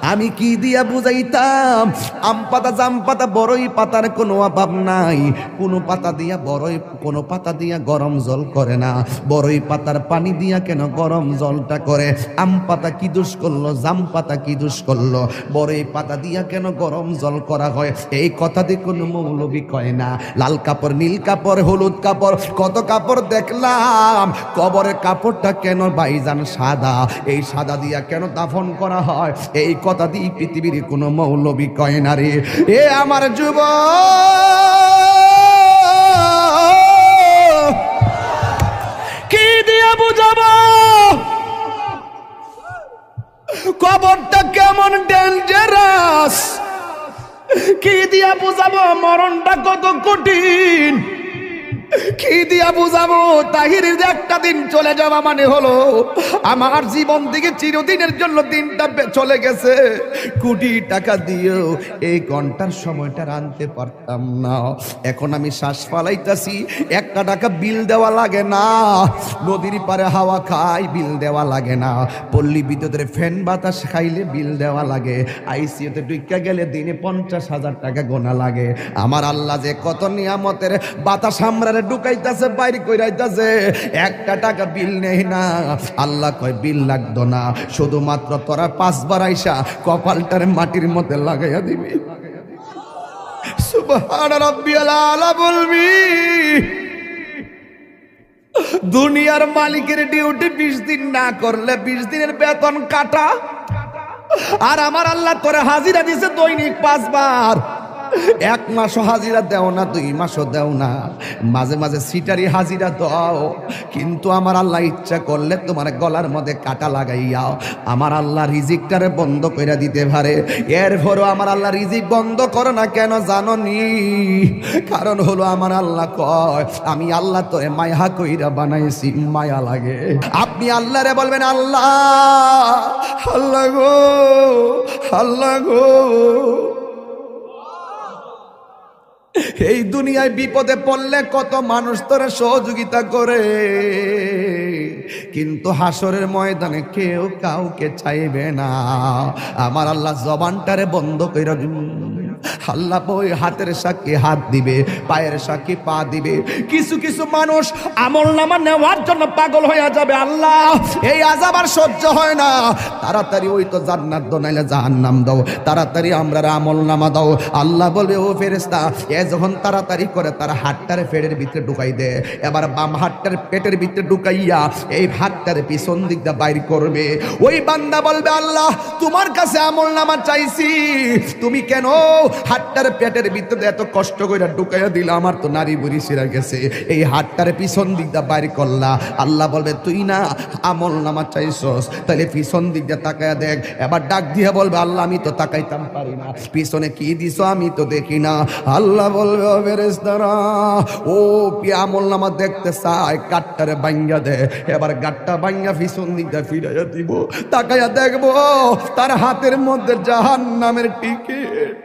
আমি কি দিয়া বুঝাইতাম? আম পাতা, জাম পাতা, বড়ই পাতার কোনো অভাব নাই। কোনো পাতা দিয়া বড়ই, কোনো পাতা দিয়া গরম জল করে না। বড়ই পাতার পানি দিয়া কেন গরম জলটা করে? আম পাতা কি দোষ করলো? জাম পাতা কি দোষ করলো? বড়ই পাতা দিয়া কেন গরম জল করা হয়? এই কথা দিয়ে কোনো মৌলবি কয় না। লাল কাপড়, নীল কাপড়, হলুদ কাপড়, কত কাপড় দেখলাম। কবরের কাপড়টা কেন ভাইজান সাদা? এই সাদা দিয়া কেন দাফন করা হয়? এই কথা দিয়ে পৃথিবীর কোনো মৌলবি কয় না রে। এ আমার যুবক, কি দিয়া বুঝাবো কবরটা কেমন ডেঞ্জারাস? কি দিয়া বুঝাবো মরণটা কত কঠিন? কি দিয়া বুঝাবো তাহিরের যে একটা দিন চলে যাওয়া মানে হলো আমার জীবন থেকে চিরদিনের জন্য দিনটা চলে গেছে। কোটি টাকা দিয়েও এই ঘন্টার সময়টা আনতে পারতাম না। এখন আমি শ্বাস ফালাইতাছি, একটা টাকা বিল দেওয়া লাগে না। নদীর পারে হাওয়া খাই, বিল দেওয়া লাগে না। পল্লী বিদ্যুতের ফ্যান বাতাস খাইলে বিল দেওয়া লাগে। আইসিইউতে ঢুইকা গেলে দিনে 50,000 টাকা গোনা লাগে। আমার আল্লাহ যে কত নিয়ামতের বাতাস আমরা ঢুকাইতাছে, বাইরে কইরাইতাছে, একটা টাকা বিল নেই না। আল্লাহ কয় বিল লাগতো না, শুধুমাত্র তোরা 5 বার আইসা কপালটারে মাটির মধ্যে লাগাইয়া দিবি। সুবহান রাব্বিয়াল আলা বলবি। দুনিয়ার মালিকের ডিউটি 20 দিন না করলে 20 দিনের বেতন কাটা। আর আমার আল্লাহ তোরে হাজিরা দিছে দৈনিক 5 বার। 1 মাসও হাজিরা দেও না, 2 মাসও দেও না, মাঝে মাঝে সিটারি হাজিরা দাও। কিন্তু আমার আল্লাহ ইচ্ছা করলে তোমার গলার মধ্যে কাটা লাগাইয়া আমার আল্লাহ রিজিকটারে বন্ধ করে দিতে পারে। এরপরও আমার আল্লাহ রিজিক বন্ধ করে না কেন জানো নি? কারণ হলো আমার আল্লাহ কয় আমি আল্লাহ তোরে মায়া কইরা বানাইছি, মায়া লাগে। আপনি আল্লাহরে বলবেন আল্লাহ, আল্লাহ গো, আল্লাহ গো। এই দুনিয়ায় বিপদে পড়লে কত মানুষ তোরে সহযোগিতা করে, কিন্তু হাসরের ময়দানে কেউ কাউকে চাইবে না। আমার আল্লাহ জবানটারে বন্ধ কইরা আল্লাহ ওই হাতের সাক্ষী হাত দিবে, পায়ের সাক্ষী পা দিবে। কিছু কিছু মানুষ আমলনামা নেওয়ার জন্য পাগল হয়ে যাবে। আল্লাহ এই আযাব আর সহ্য হয় না, তাড়াতাড়ি ওই তো জান্নাত দাও নাইলে জাহান্নাম দাও, তাড়াতাড়ি আমরা আমলনামা দাও। আল্লাহ বলবে ও ফেরেশতা, এ যখন তাড়াতাড়ি করে তার হাতটারে পেটের ভিতরে ঢুকাই দে। এবার বাম হাতটার পেটের ভিতরে ঢুকাইয়া এই হাতটারে পিছন দিক দিয়ে বাইর করবে। ওই বান্দা বলবে আল্লাহ তোমার কাছে আমলনামা চাইছি, তুমি কেন হাতটার পেটের ভিতরে এত কষ্ট করে ঢুকাইয়া দিলা? আমার তো নারী বুড়ি ছিঁড়া গেছে, এই হাতটার পিছন দিক দিয়ে বাইর করলা। আল্লাহ বলবে তুই না আমলনামা চাইছস, তাহলে পিছন দিক দিয়ে তাকায়া দেখ। এবার ডাক দিয়ে বলবে আল্লাহ আমি তো তাকাইতাম পারি না, পিছনে কি দিছো আমি তো দেখি না। আল্লাহ বলবে ও ফেরেশতারা, ও আমলনামা দেখতে চায়, গাটটারে ভাঙ্গা দে। এবার গাটটা ভাঙ্গা পিছন দিক দিয়ে ফিরাইয়া দিব, তাকাইয়া দেখবো তার হাতের মধ্যে জাহান্নামের টিকিট।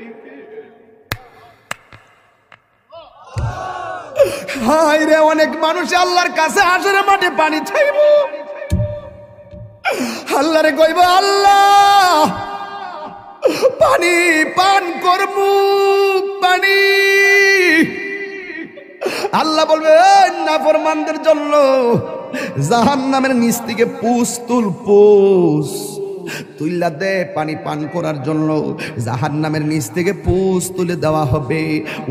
হায় রে, অনেক মানুষ আল্লাহর কাছে হাসরের মাঠে পানি চাইব, আল্লাহরে কইব আল্লাহ পানি পান করবো, পানি। আল্লাহ বলবে নাফরমানদের জন্য জাহান্নামের নিচ থেকে পুষ তুল, পুষ তুইলা দে পানি পান করার জন্য। জাহান্নামের নিচ থেকে পুষ তুলে দেওয়া হবে,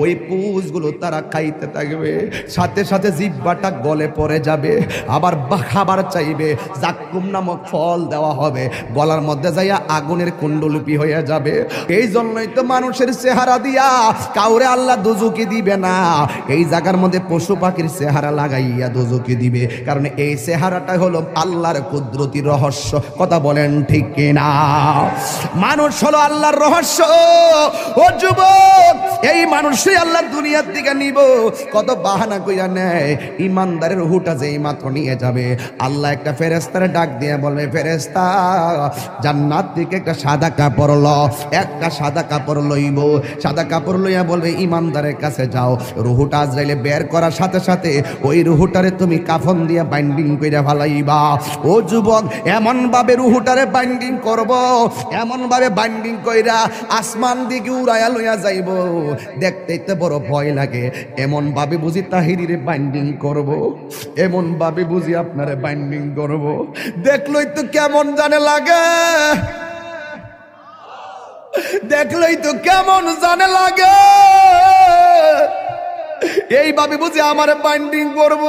ওই পুষগুলো তারা খাইতে থাকবে, সাথে সাথে জিহ্বাটা গলে পড়ে যাবে। আবার খাবার চাইবে, জাক্কুম নামক ফল দেওয়া হবে, গলার মধ্যে যাইয়া আগুনের কুণ্ডলিপি হয়ে যাবে। এই জন্যই তো মানুষের চেহারা দিয়া কাউরে আল্লাহ দোজখে দিবে না, এই জায়গার মধ্যে পশু পাখির চেহারা লাগাইয়া দোজখে দিবে। কারণ এই চেহারাটা হলো আল্লাহর কুদরতি রহস্য। কথা বলেন ঠিক কিনা? মানুষ হলো আল্লাহর রহস্য। ও যুবক, এই মানুষই আল্লাহ দুনিয়ার দিকে নিব, কত বাহানা কইরা নেয়। ইমানদারের রূহটা যেই মাত্র নিয়ে যাবে, আল্লাহ একটা ফেরেশতারে ডাক দিয়ে বলবে ফেরেশতা জান্নাত থেকে একটা সাদা কাপড় ল। একটা সাদা কাপড় লইব, সাদা কাপড় লইয়া বলবে ইমানদারের কাছে যাও। রূহটা আজরাইলে বের করার সাথে সাথে ওই রূহটারে তুমি কাফন দিয়া বাইন্ডিং কইরা ফালাইবা। ও যুবক, এমন ভাবে রূহটারে বাইন্ডিং বাইন্ডিং করব, এমন ভাবে বাইন্ডিং কইরা আসমান দিকে উড়াইয়া লইয়া যাইব, দেখতেই তো বড় ভয় লাগে। এমন ভাবে বুঝি তাহিরির বাইন্ডিং করব, এমন ভাবে বুঝি আপনারে বাইন্ডিং করব, দেখলই তো কেমন জানে লাগে, দেখলেই তো কেমন জানে লাগে। এইভাবে বুঝি আমার বাইন্ডিং করব।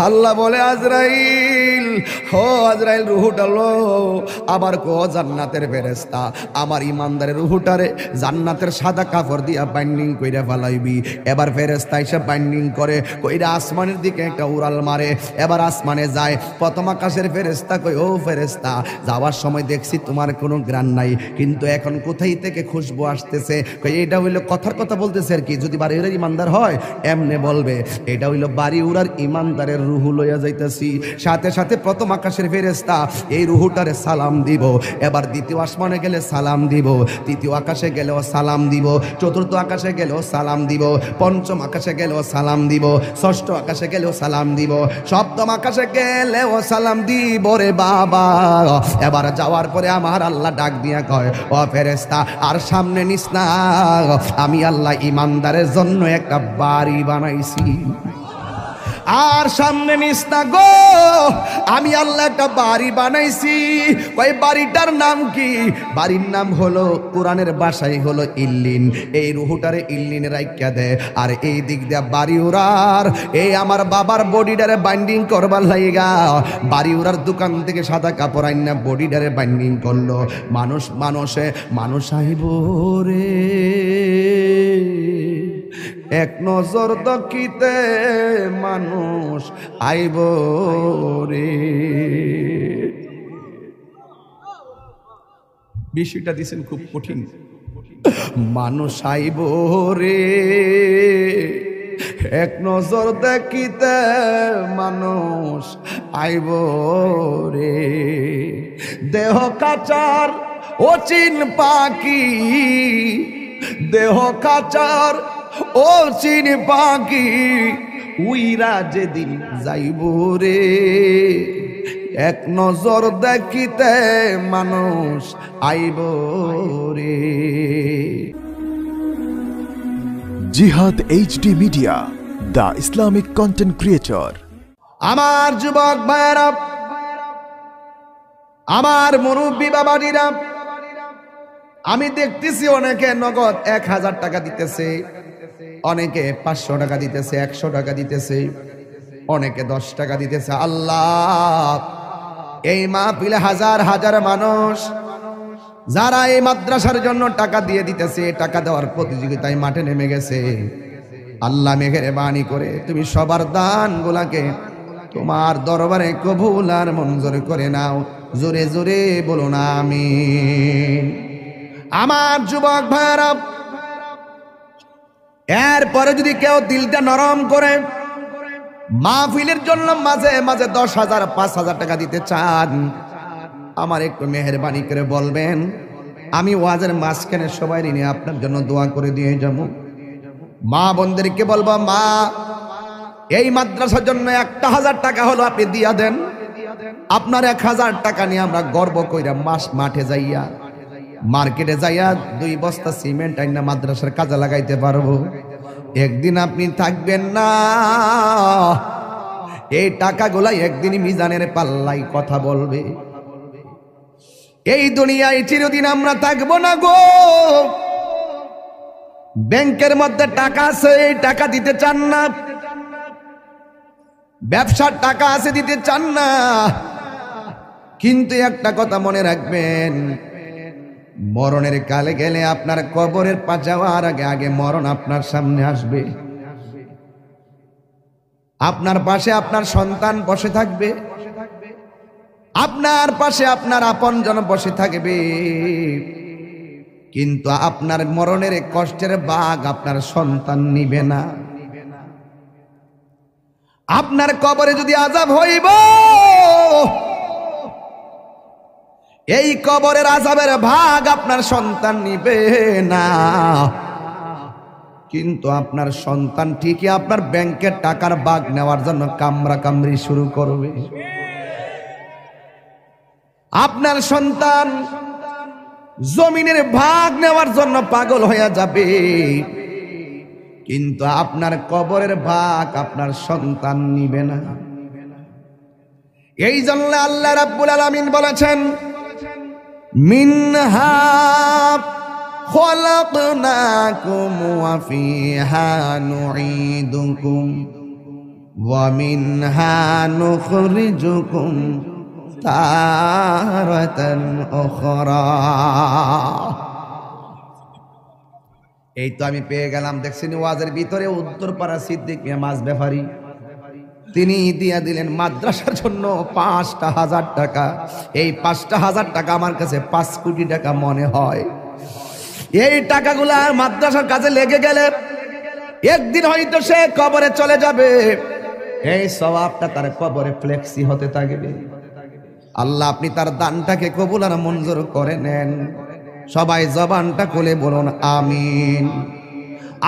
আল্লাহ বলে আজরাইল, হো আজরাইল রুহুটা লো। আবার কো জান্নাতের ফেরেশতা, আমার ইমানদারের রুহুটারে জান্নাতের সাদা কাপড় দিয়া বাইন্ডিং কইরা ফেলাইবি। এবার ফেরেশতা এসে বাইন্ডিং করে কইরা আসমানের দিকে একটা উড়াল মারে। এবার আসমানে যায়, প্রথম আকাশের ফেরেশতা কই, ও ফেরেশতা, যাওয়ার সময় দেখছি তোমার কোনো গ্রাণ নাই, কিন্তু এখন কোথায় থেকে খুশবু আসতেছে? কই এটা হইলো কথার কথা বলতেছে আর কি, যদি বাড়ি উড়ার ইমানদার হয় এমনে বলবে, এটা হইলো বাড়ি উড়ার ইমানদারের রুহু লইয়া যাইতেছি। সাথে সাথে প্রথম আকাশের ফেরেশতা এই রুহুটারে সালাম দিব। এবার দ্বিতীয় আসমানে গেলে সালাম দিব, তৃতীয় আকাশে গেলেও সালাম দিব, চতুর্থ আকাশে গেলেও সালাম দিব, পঞ্চম আকাশে গেলেও সালাম দিব, ষষ্ঠ আকাশে গেলেও সালাম দিব, সপ্তম আকাশে গেলেও সালাম দিব রে বাবা। এবার যাওয়ার পরে আমার আল্লাহ ডাক দিয়া কয়, ও ফেরেশতা আর সামনে নিস না, আমি আল্লাহ ইমানদারের জন্য একটা বাড়ি বানাইছি। আর সামনে নিস না গো, আমি আল্লাহ একটা বাড়ি বানাইছি। ওই বাড়িটার নাম কি? বাড়ির নাম হলো, কোরআনের ভাষায় হলো ইল্লিন। এই রুহুটারে ইল্লিনে রাইখা দে। আর এই দিক দিয়া বাড়ি উড়ার, এই আমার বাবার বডিটারে বাইন্ডিং করবার লাইগা বাড়ি উড়ার দোকান থেকে সাদা কাপড় আইনা বডিটারে বাইন্ডিং করলো। মানুষ আইব রে, এক নজর দেখিতে মানুষ আইব রে। বিষয়টা দিছেন খুব কঠিন। মানুষ আইব রে, এক নজর দেখিতে মানুষ আইব রে। দেহ কাচার অচিন পাখি, দেহ কাচার ও চিন পাখি, উইরা যেদিন যাইব রে, এক নজর দেখিতে মানুষ আইব রে। জিহাদ HD media, the Islamic content creator. আমার যুবক ভাইরা, আমার মুরব্বী বাবাজিরা, আমি দেখতেছি অনেকে নগদ 1000 টাকা দিতেছে, অনেকে 500 টাকা দিতেছে, 100 টাকা দিতেছে, অনেকে 10 টাকা দিতেছে। আল্লাহ, এই মাহফিলে হাজার হাজার মানুষ যারা এই মাদ্রাসার জন্য টাকা দিয়ে দিতেছে, টাকা দেওয়ার প্রতিযোগিতায় মাঠে নেমে গেছে, আল্লাহ মেহেরবানি করে তুমি সবার দান গুলাকে তোমার দরবারে কবুল আর মঞ্জুর করে নাও। জোরে জোরে বলো না আমিন। আমার যুবক ভাইরা, এরপরে যদি কেউ দিলটা নরম করে মাহফিলের জন্য মাঝে মাঝে 10,000 5,000 টাকা দিতে চান, আমার একটু মেহেরবানি করে বলবেন, আমি ওয়াজের মাঝখানে সবাই নিয়ে আপনার জন্য দোয়া করে দিয়ে যাব। মা বোনদেরকে বলবো, মা এই মাদ্রাসার জন্য 1,000 টাকা হলো আপনি দিয়া দেন। আপনার 1,000 টাকা নিয়ে আমরা গর্ব কইরা মাঠে যাইয়া, মার্কেটে যাইয়া 2 বস্তা সিমেন্ট আইনা মাদ্রাসার কাজে লাগাইতে পারবো। একদিন আপনি থাকবেন না, এই টাকাগুলা একদিন মিজানের পাল্লাই কথা বলবে। এই দুনিয়ায় চিরদিন আমরা থাকবো না গো। ব্যাংকের মধ্যে টাকা আছে, এই টাকা দিতে চান না, ব্যবসার টাকা আছে দিতে চান না, কিন্তু একটা কথা মনে রাখবেন, মরণের কালে গেলে আপনার কবরের পা যাওয়ার আগে আগে মরণ আপনার সামনে আসবে। আপনার পাশে আপনার সন্তান বসে থাকবে, আপনার পাশে আপনার আপনজন বসে থাকবে, কিন্তু আপনার মরণের কষ্টের ভাগ আপনার সন্তান নিবে না। আপনার কবরে যদি আযাব হইব, এই কবরের আযাবের ভাগ আপনার সন্তান নিবে না, কিন্তু আপনার সন্তান ঠিকই আপনার ব্যাংকের টাকার ভাগ নেওয়ার জন্য কামড়া কামড়ি শুরু করবে। আপনার সন্তান জমিনের ভাগ নেওয়ার জন্য পাগল হয়ে যাবে, কিন্তু আপনার কবরের ভাগ আপনার সন্তান নিবে না। এই জন্য আল্লাহ রাব্বুল আলামিন বলেছেন, মিনহা খলাকনাকুম ওয়া ফিহা নুঈদুকুম ওয়া মিনহা নুখরিজুকুম তারাতান উখরা। এই তো আমি পেয়ে গেলাম, দেখছেন ওয়াজের ভিতরে উত্তরপাড়া সিদ্দিক মিয়া মাছ ব্যাপারী, তিনি দিয়া দিলেন মাদ্রাসার জন্য ৫,০০০ টাকা। এই ৫,০০০ টাকা আমার কাছে ৫ কোটি টাকা মনে হয়। এই টাকাগুলা মাদ্রাসার কাজে লেগে গেলে একদিন হয়তো সে কবরে চলে যাবে, এই সওয়াবটা তার কবরে ফ্লেক্সি হতে থাকবে। আল্লাহ আপনি তার দানটাকে কবুল আর মঞ্জুর করে নেন। সবাই জবানটা খুলে বলুন আমিন।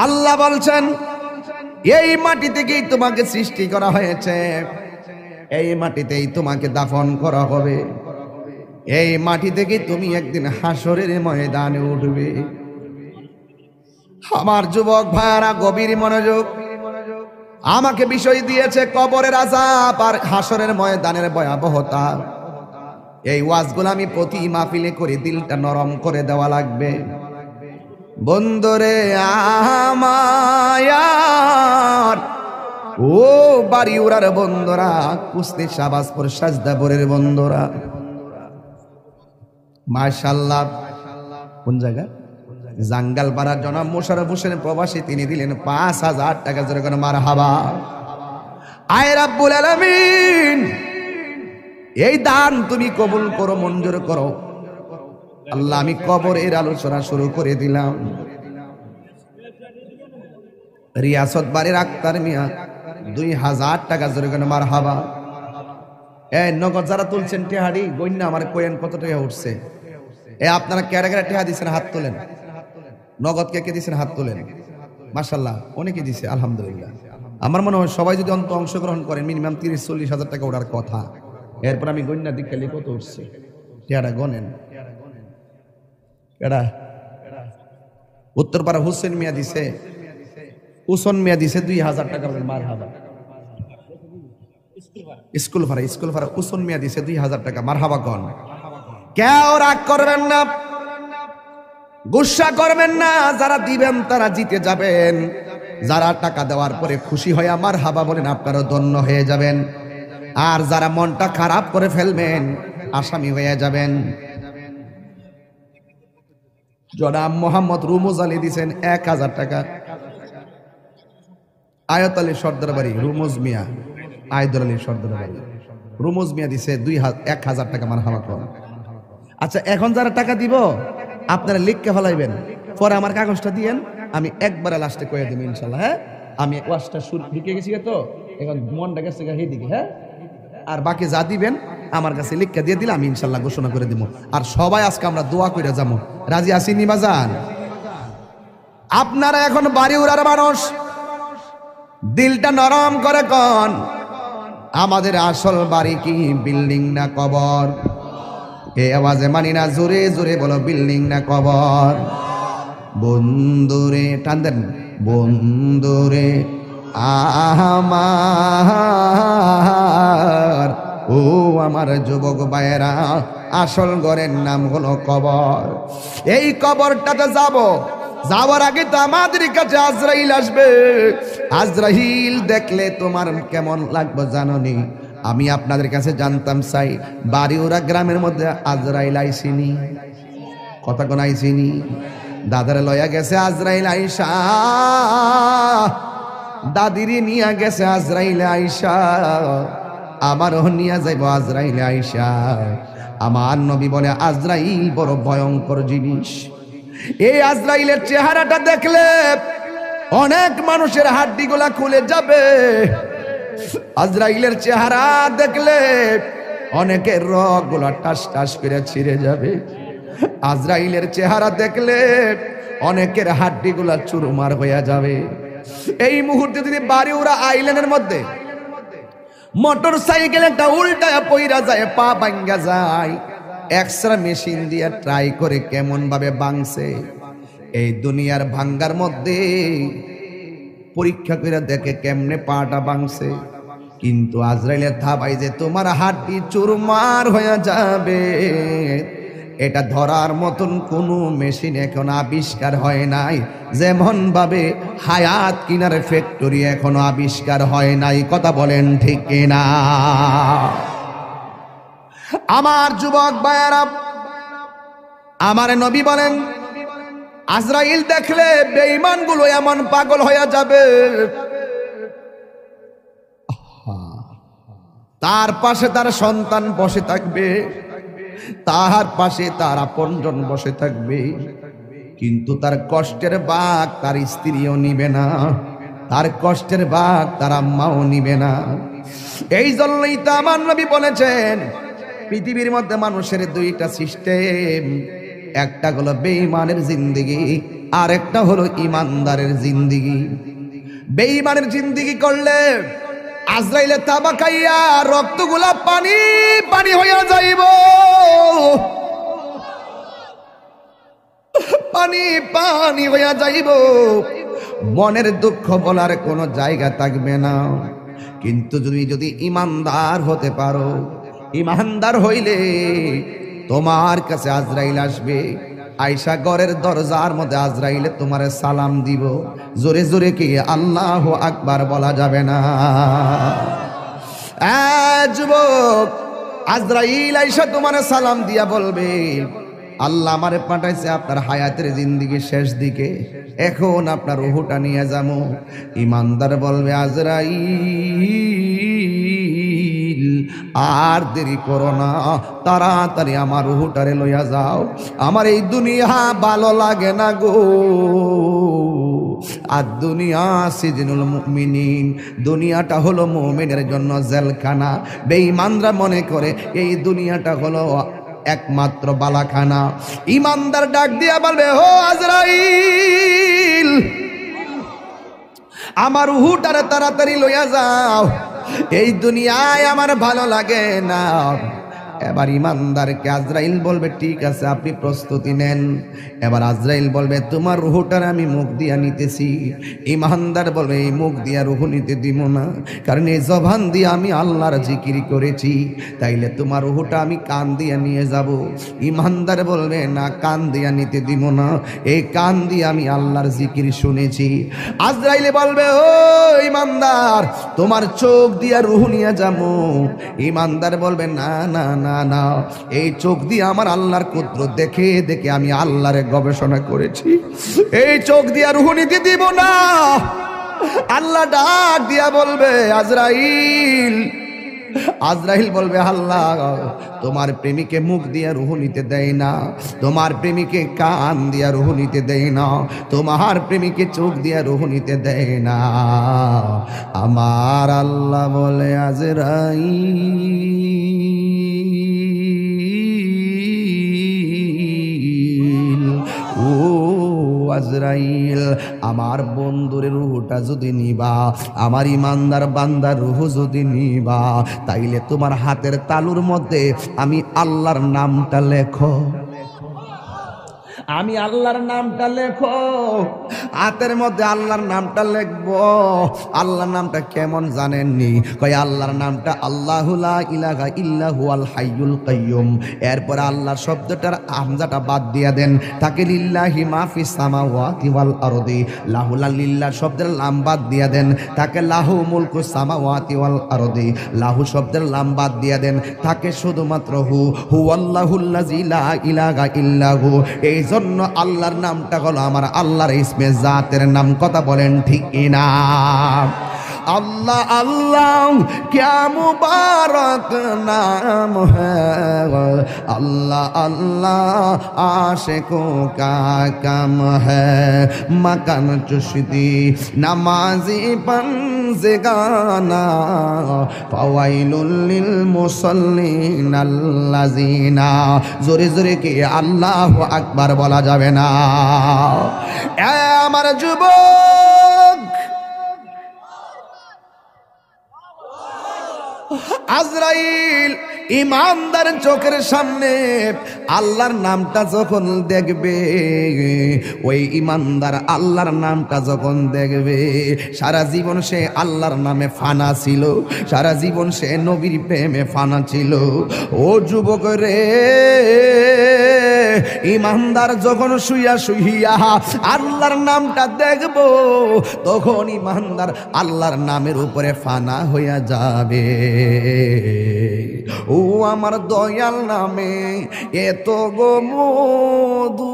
আল্লাহ বলছেন, এই মাটি থেকেই তোমাকে সৃষ্টি করা হয়েছে, এই মাটিতেই তোমাকে দাফন করা হবে, এই মাটি থেকেই তুমি একদিন হাসরের ময়দানে উঠবে। আমার যুবক ভাইরা গভীর মনোযোগ, আমাকে বিষয় দিয়েছে কবরের আযাব আর হাসরের ময়দানের ভয়াবহতা। এই ওয়াজগুলো আমি প্রতি মাহফিলে করে দিলটা নরম করে দেওয়া লাগবে। বন্ধুরে আমার, ও বাড়িউড়ার বন্ধুরা, কুস্তি শাহবাজপুর সাজদাপুরের বন্ধুরা, মাশাআল্লাহ। কোন জায়গা? জাঙ্গালপাড়ার জনাব মোশাররফ হোসেন প্রবাসী, তিনি দিলেন ৫,০০০ টাকা। জোরে করে মারহাবা। আয় রাব্বুল আলামিন, এই দান তুমি কবুল করো, মঞ্জুর করো। আল্লাহ আমি কবরের আলোচনা শুরু করে দিলাম। রিয়াসত বাড়ির আক্তার মিয়া ২,০০০ টাকা। জোরে করে মারহাবা। এই নগদ যারা তুলছেন টেহাড়ি গইন্না আমার কোয়েন কত টাকা উঠছে? আপনারা কেডা কেডা টেহা দিচ্ছেন হাত তোলেন। নগদ কে কে দিচ্ছেন হাত তোলেন। মাশাআল্লাহ অনেকে দিছে, আলহামদুলিল্লাহ। আমার মনে হয় সবাই যদি অংশগ্রহণ করেন মিনিমাম ৩০-৪০ হাজার টাকা ওঠার কথা। এরপর আমি গইন্না দিক খালি কত উঠছে টেহাটা গনেন। কেডা? উত্তরপাড়া হোসেন মিয়া দিছে, উসন মিয়া দিছে ২,০০০ টাকা। মারহাবা। স্কুল ভাড়া উসন মিয়া দিছে ২,০০০ টাকা। মারহাবা গন। কেউ রাগ করবেন না, গুসা করবেন না। যারা দিবেন তারা জিতে যাবেন, যারা টাকা দেওয়ার পরে খুশি হয়ে মারহাবা বলেন আপনারা ধন্য হয়ে যাবেন। আর যারা মনটা খারাপ করে ফেলবেন আসামি হয়ে যাবেন। জনাব মোহাম্মদ রুমুজ আলী দিছেন ১,০০০ টাকা। আয়ত আলী সর্দার বাড়ি রুমুজ মিয়া, আয়দুল আলী সর্দার বাড়ি রুমুজ মিয়া দিছে ১,০০০ টাকা। মারহাবা করেন। আচ্ছা, এখন যারা টাকা দিব আপনারা লিখকে ফেলাইবেন, পরে আমার কাগজটা দিয়েন, আমি একবারে লাস্টে কয়ে দেব ইনশাল্লাহ। হ্যাঁ, আমি ওয়াজটা শুরু ঢুকে গেছি তো, এখন মনটা গেছে দিকে। হ্যাঁ, আর বাকি যা দিবেন আমার কাছে লিখকে দিয়ে দিলে আমি ইনশাল্লাহ ঘোষণা করে দিব। আর সবাই আজকে আমরা দোয়া করে যাবো। রাজি আছি নিবাজান? আপনারা এখন বাড়িউড়ার মানুষ, দিলটা নরম করে কন, আমাদের আসল বাড়ি কি বিল্ডিং না কবর? এই আওয়াজে মানি না, জোরে জোরে বলো বিল্ডিং না কবর? বন্ধুরে টান দেন, বন্ধুরে আমার, ও আমার যুবক ভাইয়েরা, আসল ঘরের নাম হলো কবর। এই কবরটাতে যাওয়ার আগে তো আমাদের কাছে আজরাইল আসবে। আজরাইল দেখলে তোমার কেমন লাগবে জানোনি? আমি আপনাদের কাছে জানতাম চাই, বাড়িউড়া গ্রামের মধ্যে আজরাইল আইসিনি? কথা কোন আইসিনি? দাদারে লয়া গেছে আজরাইল আইসা, দাদিরে নিয়া গেছে আজরাইল আইসা, আমারও নিয়া যাইব আজরাইল আইসা। আমার নবী বলে আজরাইল বড় ভয়ঙ্কর জিনিস। এই আজরাইলের চেহারাটা দেখলে অনেক মানুষের হাড্ডিগুলা খুলে যাবে। আজরাইলের চেহারা দেখলে অনেকের রগগুলা টাস টাস করে ছিঁড়ে যাবে। আজরাইলের চেহারা দেখলে অনেকের হাড্ডিগুলা চুরমার হয়ে যাবে। এই মুহূর্তে যদি বাড়িউড়া আইল্যান্ডের মধ্যে মোটর সাইকেল একটা উল্টায় পইরা যায়, পা ভাঙ্গা যায়, এক্সরা মেশিন দিয়ে ট্রাই করে কেমন ভাবে ভাঙছে, এই দুনিয়ার ভাঙ্গার মধ্যে পরীক্ষা করে দেখে কেমনে পাটা ভাঙছে। কিন্তু আজরাইলের থাবাই যে তোমার হাড্ডি চুরমার হয়ে যাবে, এটা ধরার মতন কোনো মেশিন এখন আবিষ্কার হয় নাই, যেমন ভাবে হায়াত কিনার ফ্যাক্টরি এখনো আবিষ্কার হয় নাই। কথা বলেন ঠিক কিনা? আমার যুবক ভাইয়েরা, আমার নবী বলেন আজরাইল দেখলে বেঈমানগুলো এমন পাগল হয়ে যাবে, তার পাশে তার সন্তান বসে থাকবে, তার পাশে তার আপনজন বসে থাকবে, কিন্তু তার কষ্টের ভাগ তার স্ত্রীও নিবে না, তার কষ্টের ভাগ তার আম্মাও নিবে না। এই জন্যই তো আমার নবী বলেছেন পৃথিবীর মধ্যে মানুষের দুইটা সিস্টেম, একটা হলো বেঈমানের জিন্দেগি, আর একটা হলো ইমানদারের জিন্দেগি। বেঈমানের জিন্দেগি করলে আজরাইলে তাবা খাইয়া রক্তগুলা পানি পানি হইয়া যাইব, পানি পানি হইয়া যাইব, মনের দুঃখ বলার কোনো জায়গা থাকবে না। কিন্তু যদি ইমানদার হতে পারো, ইমানদার হইলে তোমার কাছে আজরাইল আসবে, আয়সা ঘরের দরজার মধ্যে আজরাইলে তোমারে সালাম দিব, জোরে জোরে কি আল্লাহু আকবার বলা যাবে না? যুবক, আজরাইল আয়সা তোমারে সালাম দিয়া বলবে আল্লাহ আমারে পাঠাইছে আপনার হায়াতের জিন্দেগি শেষ দিকে, এখন আপনার রূহটা নিয়ে যাবো। ইমানদার বলবে আজরাইল আর দেরি করো না, তাড়াতাড়ি আমার রূহটারে লইয়া যাও, আমার এই দুনিয়া ভালো লাগে না গো। আর দুনিয়া সিজনুল মুমিনিন, দুনিয়াটা হলো মুমিনের জন্য জেলখানা। বেঈমানরা মনে করে এই দুনিয়াটা হলো একমাত্র বালাখানা। ইমানদার ডাক দিয়া বলবে ও আজরাইল, আমার রূহটারে তাড়াতাড়ি লইয়া যাও, এই দুনিয়ায় আমার ভালো লাগে না। এবার ইমানদারকে আজরাইল বলবে ঠিক আছে আপনি প্রস্তুতি নেন। এবার আজরাইল বলবে তোমার রূহটার আমি মুখ দিয়া নিতেছি। ইমানদার বলবে এই মুখ দিয়া রূহ নিতে দিব না, কারণ এই জবান দিয়ে আমি আল্লাহর জিকির করেছি, তাইলে তোমার রূহটা আমি কান দিয়া নিয়ে যাব। ইমানদার বলবে না, কান দিয়া নিতে দিব না, এই কান দিয়ে আমি আল্লাহর জিকির শুনেছি। আজরাইলে বলবে ও ইমানদার, তোমার চোখ দিয়া রূহ নিয়ে যাবো। ইমানদার বলবে না না না না, এই চোখ দিয়ে আমার আল্লাহর কুদরত দেখে দেখে আমি আল্লাহরে গবেষণা করেছি, এই চোখ দিয়ে রূহ নিতে দিব না। আল্লাহ ডাক দিয়া বলবে আজরাইল, আজরাইল বলবে আল্লাহ তোমার প্রেমিকে মুখ দিয়া রূহ নিতে দেয় না, তোমার প্রেমিকে কান দিয়া রূহ নিতে দেয় না, তোমার প্রেমিকে চোখ দিয়া রূহ নিতে দেয় না। আমার আল্লাহ বলে আজরাইল, ও আজরাইল, আমার বন্ধুর রূহটা যদি নিবা, আমার ইমানদার বান্দার রূহ যদি নিবা, তাইলে তোমার হাতের তালুর মধ্যে আমি আল্লাহর নামটা লেখো, আমি আল্লাহর নামটা লেখো। হাতের মধ্যে আল্লাহর নামটা লিখবো। আল্লাহর নামটা কেমন জানেননি? কয় আল্লাহর নামটা আল্লাহু লা ইলাহা ইল্লা হুয়াল হাইয়ুল কাইয়ুম। এরপর আল্লাহর শব্দটার হামজাটা বাদ দিয়া দেন, তাকে লিল্লাহি মা ফিস সামাওয়াতি ওয়াল আরদি, লাহু লিল্লাহ শব্দের লাম বাদ দিয়া দেন, তাকে লাহু মুলকু সামাওয়াতি ওয়াল আরদি, লাহু শব্দের লাম বাদ দিয়া দেন, তাকে শুধুমাত্র হুয়াল্লাহুল্লাযী লা ইলাহা ইল্লা হু। এই জন্য আল্লাহর নামটা হলো আমার আল্লাহর ইসমে জাতের নাম। কথা বলেন ঠিক কিনা? अल्लाह अल्लाह क्या मुबारक नाम है, अल्लाह अल्लाह आशिकों का कम है, मकान चुश्ती नमाजी पंज़गाना फ़वाइलुल लिल मुसल्लीन अल्लज़ीना। जोरे जोरे के अल्लाहु আকবার বলা যাবে না। আমার যুবক, আজরাইল ইমানদার চোখের সামনে আল্লাহর নামটা যখন দেখবে, ওই ইমানদার আল্লাহর নামটা যখন দেখবে, সারা জীবন সে আল্লাহর নামে ফানা ছিল, সারা জীবন সে নবীর প্রেমে ফানা ছিল। ও যুবক রে, ইমানদার যখন শুইয়া শুইয়া আল্লাহর নামটা দেখব, তখন ইমানদার আল্লাহর নামের উপরে ফানা হইয়া যাবে। ও আমার দয়াল নামে এত গো মধু,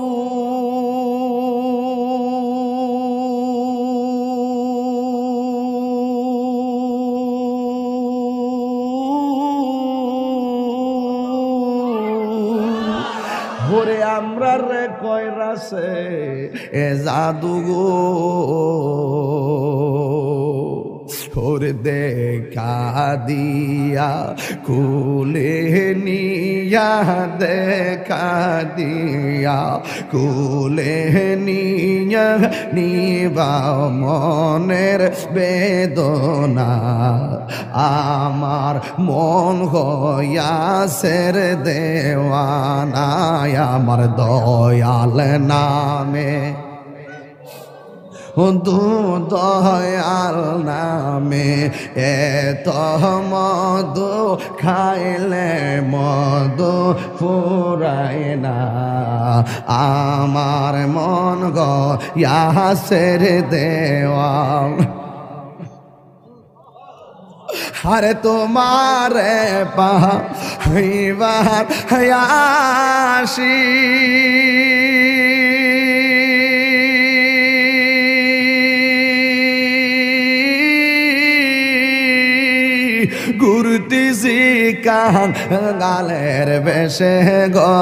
ভোরে আমরা রে কয়রাছে এ জাদু গো, ওরে দেখা দিয়া কুলে নিয়া, দেখা দিয়া কুলে নিয়া, নিবা মনের বেদনা, আমার মন হইয়াছের দেওয়ানা, আমার দয়াল নামে দয়াল নামে এত মধু, খাইলে মধু ফুরায় না, আমার মন গয়াছের দেওয়াল। আরে তোমারে পাইবার হায়াসি, ঘুরতেছি কাঙালের বেশে গো,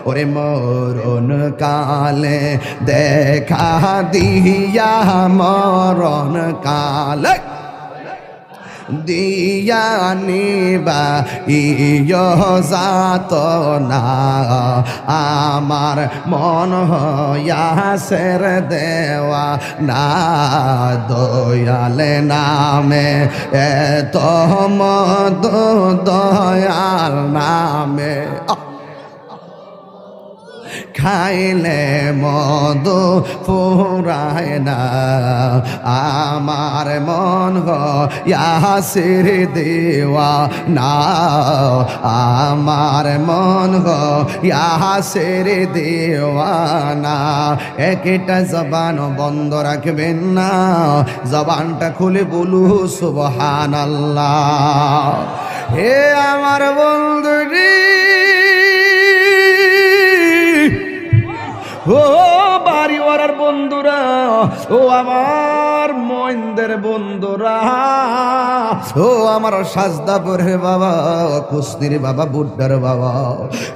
ওরে মরণ কালে দেখা দিয়া, মরণ কালে দিয়া নিবা ইয় যাত না, আমার মন হইয়াছের দেওয়া না, দয়ালে নামে এত মধু, দয়াল নামে খাইলে মধু ফুরায় না, আমার মন গয়াছের দেওয়া না, আমার মন গয়াছের দেওয়া না। একটা জবান বন্ধ রাখবেন না, জবানটা খুলে বলু সুবহানাল্লাহ। হে আমার বন্ধুরি, ও বাড়িওয়ালার বন্ধুরা, ও আমার মইনদের বন্ধুরা, ও আমার সাজদাপুরের বাবা, কুস্তির বাবা, বুড্ডার বাবা,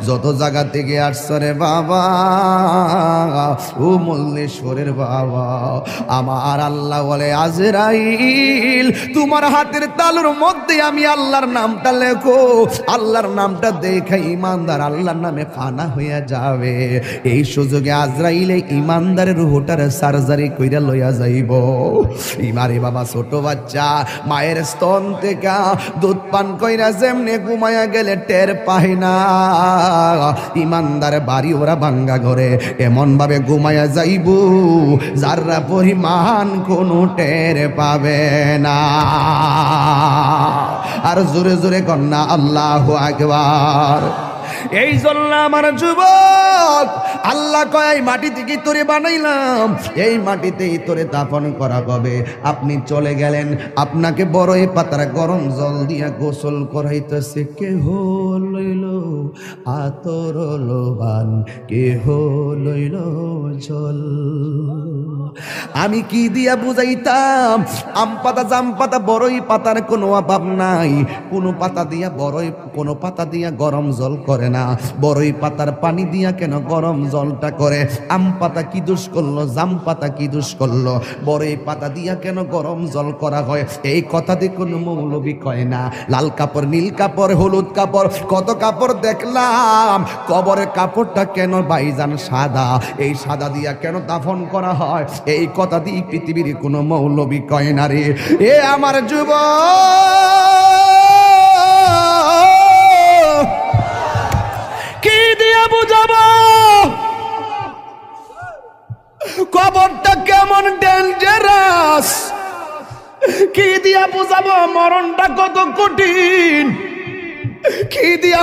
যত জায়গা থেকে আসছে রে বাবা, ও মল্লেশ্বরের বাবা, আমার আল্লাহ বলে আজরাইল তোমার হাতের তালুর মধ্যে আমি আল্লাহর নামটা লেখো, আল্লাহর নামটা দেখে ইমানদার আল্লাহর নামে ফানা হইয়া যাবে। এই সুযোগে আজরাইলে ইমানদারের রুহটার সার্জারি কইরা লইয়া যাইব। ইমারে বাবা ছোট বাচ্চা মায়ের স্তন থেকে দুধ পান কইরা যেমনে ঘুমায়া গেলে টের পায় না, ইমানদার বাড়ি ওরা ভাঙ্গা ঘরে এমন ভাবে ঘুমায়া যাইব যারা পরিমাণ কোনো টের পাবে না। আর জোরে জোরে কন্যা আল্লাহু আকবার। এই জন্য আমার যুবক আল্লাহ কয় এই মাটি থেকে তোরে বানাইলাম, এই মাটিতেই তোরে দাফন করা হবে। আপনি চলে গেলেন, আপনাকে বড়ই পাতার গরম জল দিয়া গোসল করাইতেছে। কেহ লইল আতর লোবান, কেহ লইল জল। আমি কি দিয়া বুঝাইতাম? আম পাতা, জাম পাতা, বড়ই পাতার কোনো অভাব নাই। কোনো পাতা দিয়া বড়ই, কোনো পাতা দিয়া গরম জল করে না। বড়ই পাতার পানি দিয়া কেন গরম জলটা করে? আম পাতা কি দোষ করলো? জাম পাতা কি দোষ করলো? বড়ই পাতা দিয়া কেন গরম জল করা হয়? এই কথাতে কোনো মৌলবি কয় না। লাল কাপড়, নীল কাপড়, হলুদ কাপড়, কত কাপড় দেখলাম। কবরের কাপড়টা কেন ভাইজান সাদা? এই সাদা দিয়া কেন দাফন করা হয়? এই কথা দিয়ে পৃথিবীর কোনো মৌলবি কয় না রে। এ আমার যুবক, কবরটা কেমন ডেঞ্জারাস, কি দিয়া বুঝাবো মরণটা কত কঠিন, কি দিয়া